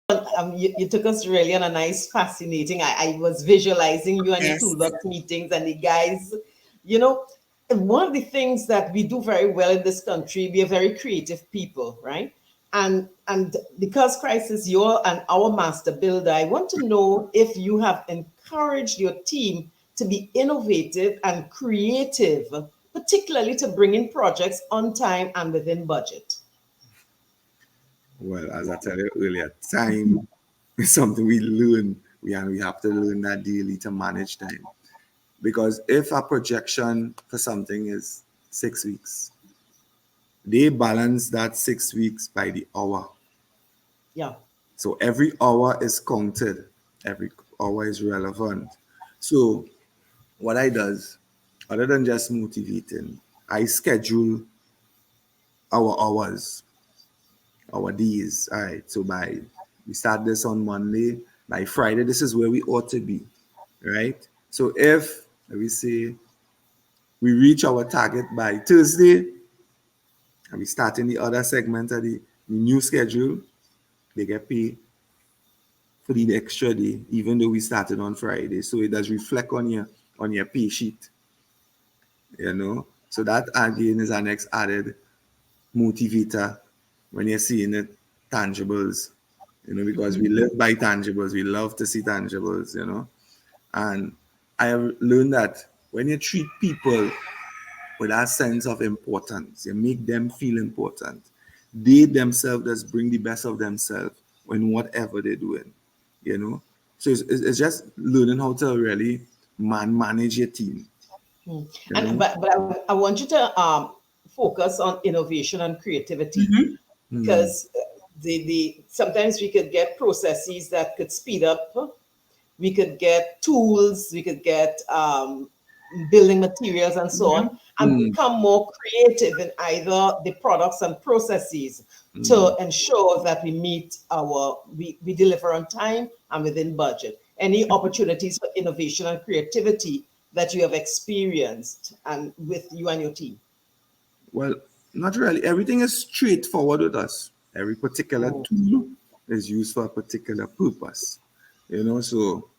You took us really on a nice, fascinating. I was visualizing you and your Yes. toolbox meetings and the guys. You know, one of the things that we do very well in this country, we are very creative people, right? And because Christ is your and our master builder, I want to know if you have encouraged your team to be innovative and creative, particularly to bring in projects on time and within budget. Well, as I tell you earlier, time is something we learn. We have to learn that daily to manage time. Because if a projection for something is 6 weeks, they balance that 6 weeks by the hour. Yeah. So every hour is counted, every hour is relevant. So what I does, other than just motivating, I schedule our hours, our days. All right. So we start this on Monday, by Friday, this is where we ought to be. Right. So if let me say we reach our target by Thursday, and we start in the other segment of the new schedule, they get paid for the extra day, even though we started on Friday. So it does reflect on your pay sheet, you know. So that again is our next added motivator when you're seeing it tangibles, you know, because we live by tangibles. We love to see tangibles, you know. And I have learned that when you treat people with that sense of importance, you make them feel important. They themselves just bring the best of themselves in whatever they're doing, you know. So it's just learning how to really manage your team, Mm. you And know. but I want you to focus on innovation and creativity Mm-hmm. Mm, because the sometimes we could get processes that could speed up. We could get tools, we could get building materials and so on, and mm, become more creative in either the products and processes mm. to ensure that we deliver on time and within budget. Any opportunities for innovation and creativity that you have experienced and with you and your team? Well, not really. Everything is straightforward with us. Every particular Oh, tool is used for a particular purpose, you know. So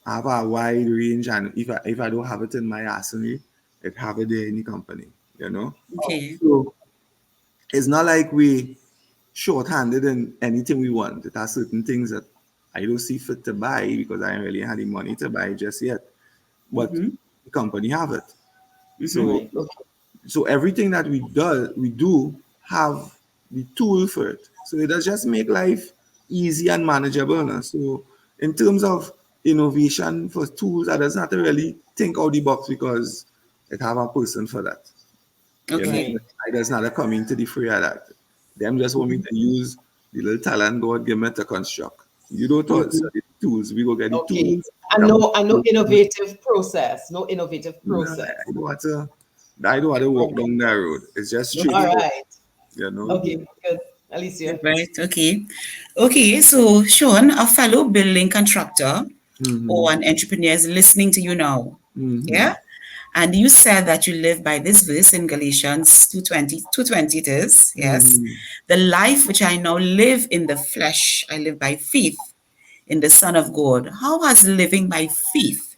I have a wide range, and if I don't have it in my arsenal, it have it there in the company, you know. Okay. So it's not like we short-handed in anything we want. There are certain things that I don't see fit to buy because I don't really have the money to buy just yet. But Mm-hmm. the company have it. Mm-hmm. So right. Okay. so everything that we do have the tool for it. So it does just make life easy and manageable. Now. So in terms of innovation for tools, I does not really think out the box because it have a person for that. You know, Okay. Right. I does not come into the free of that. Them just want me Mm-hmm. to use the little talent God give me to construct. You don't thought so Mm-hmm. the tools. We go get the Okay. tools. And no innovative process. No innovative No, process. I don't want to walk Okay. down that road. It's just All straightforward, right. you know. Okay. Good. Alicia. Right. Okay. Okay. So, Sean, a fellow building contractor or Mm-hmm. an entrepreneur is listening to you now. Mm-hmm. Yeah. And you said that you live by this verse in Galatians 2:20 it is. Yes. Mm-hmm. The life which I now live in the flesh, I live by faith in the Son of God. How has living by faith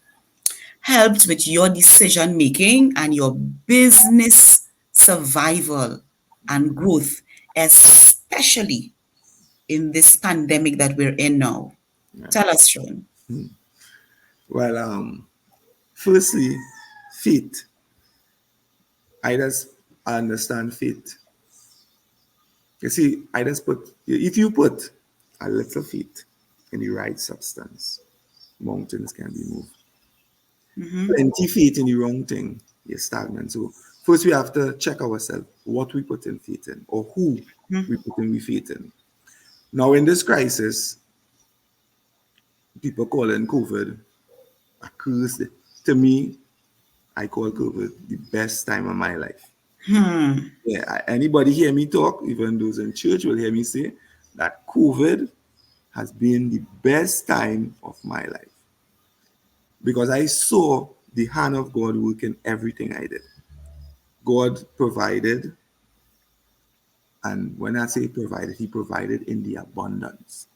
helped with your decision making and your business survival and growth, especially in this pandemic that we're in now? Tell us, Sean. Well, firstly, faith. I just understand faith. You see, I just put if you put a little faith in the right substance, mountains can be moved. Mm-hmm. Plenty faith in the wrong thing, you're stagnant. So first we have to check ourselves what we put in faith in or who we put in we faith in. Now in this crisis, people calling COVID a curse. To me, I call COVID the best time of my life. Hmm. Yeah, anybody hear me talk, even those in church will hear me say that COVID has been the best time of my life because I saw the hand of God work in everything I did. God provided, and when I say provided, He provided in the abundance.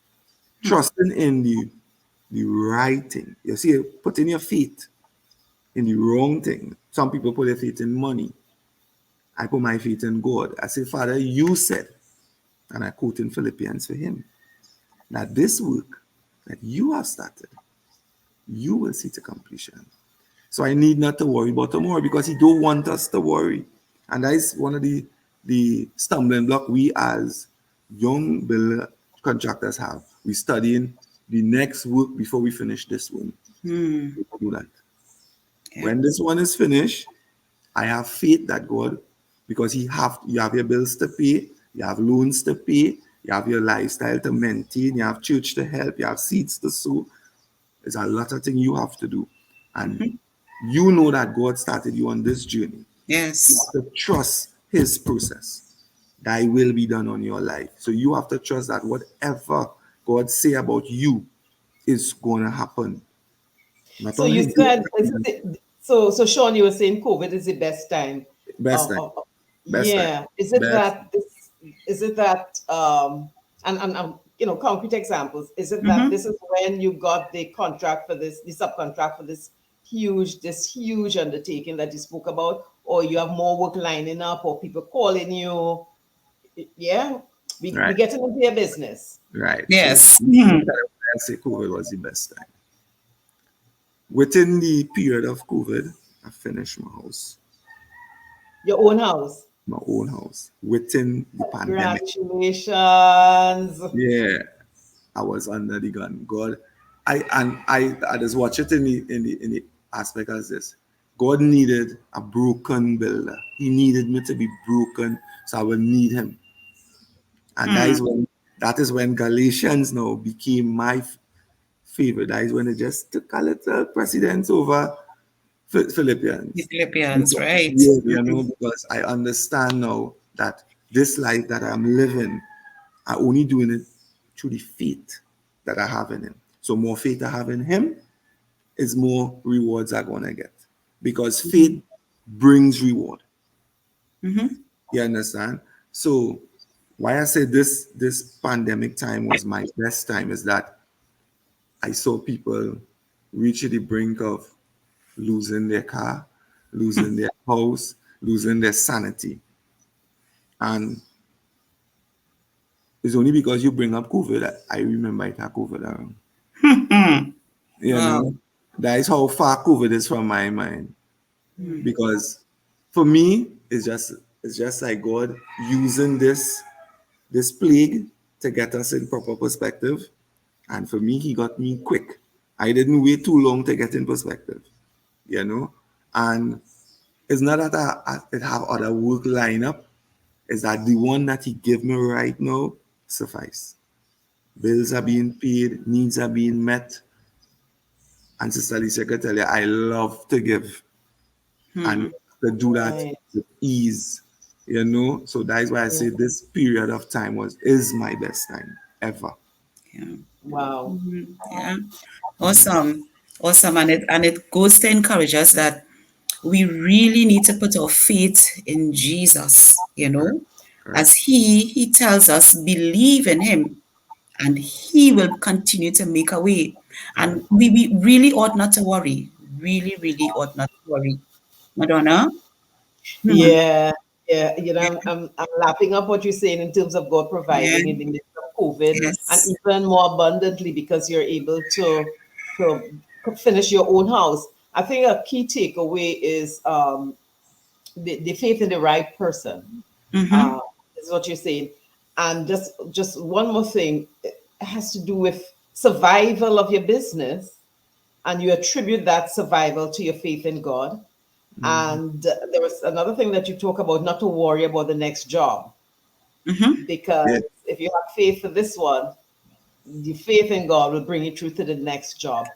trusting in the right thing. You see, putting your faith in the wrong thing. Some people put their faith in money. I put my faith in God. I say, Father, you said, and I quote in Philippians for him, that this work that you have started, you will see to completion. So I need not to worry about tomorrow because he don't want us to worry. And that is one of the stumbling block we as young builder contractors have. We studying the next work before we finish this one. We do that. Yeah. When this one is finished, I have faith that God, because you have your bills to pay, you have loans to pay, you have your lifestyle to maintain, you have church to help, you have seeds to sow. There's a lot of things you have to do. And you know that God started you on this journey. You Yes. have to trust his process. Thy will be done on your life. So you have to trust that whatever God say about you is going to happen. Not So only you good, said, so Sean, you were saying COVID is the best time. best time, best time, Yeah. best. Is it that, concrete examples, is it that Mm-hmm. this is when you got the contract for this, the subcontract for this huge undertaking that you spoke about, or you have more work lining up, or people calling you? Yeah. We Right, getting into your business. right. So Yes. I say COVID was the best time. Within the period of COVID, I finished my house, Your own house. my own house. Within the pandemic, Congratulations. yeah, I was under the gun. God, I just watch it in the aspect as this. God needed a broken builder. He needed me to be broken, so I would need him. And that is when Galatians now became my favorite. That is when it just took a little precedence over The Philippians. Philippians, Because, right? yeah, because I understand now that this life that I'm living, I only doing it through the faith that I have in him. So more faith I have in him is more rewards I'm gonna get. Because faith brings reward. Mm-hmm. You understand? So why I say this pandemic time was my best time is that I saw people reach the brink of losing their car, losing their house, losing their sanity. And it's only because you bring up COVID that I remember it had COVID around. You Wow. know, that is how far COVID is from my mind. Because for me, it's just like God using this plague to get us in proper perspective. And for me, he got me quick. I didn't wait too long to get in perspective, you know. And it's not that it have other work line up. It's that the one that he give me right now suffice. Bills are being paid, needs are being met. And Sister Alicia can tell you, I love to give and to do that Right. with ease, you know. So that is why I say this period of time is my best time ever. Yeah. Wow. Yeah. Awesome. Awesome. And it goes to encourage us that we really need to put our faith in Jesus, Correct. Correct. as he tells us, believe in him and he will continue to make a way. Correct. And we really ought not to worry. Really, really ought not to worry. Madonna? Hmm. Yeah, yeah. I'm lapping up what you're saying in terms of God Yeah. providing in the midst of COVID, and Yes. even more abundantly because you're able to finish your own house. I think a key takeaway is the faith in the right person. Mm-hmm. Uh, is what you're saying, and just one more thing. It has to do with survival of your business, and you attribute that survival to your faith in God. Mhm. And there was another thing that you talk about, not to worry about the next job, Mm-hmm. because Yeah. if you have faith for this one, the faith in God will bring you through to the next job.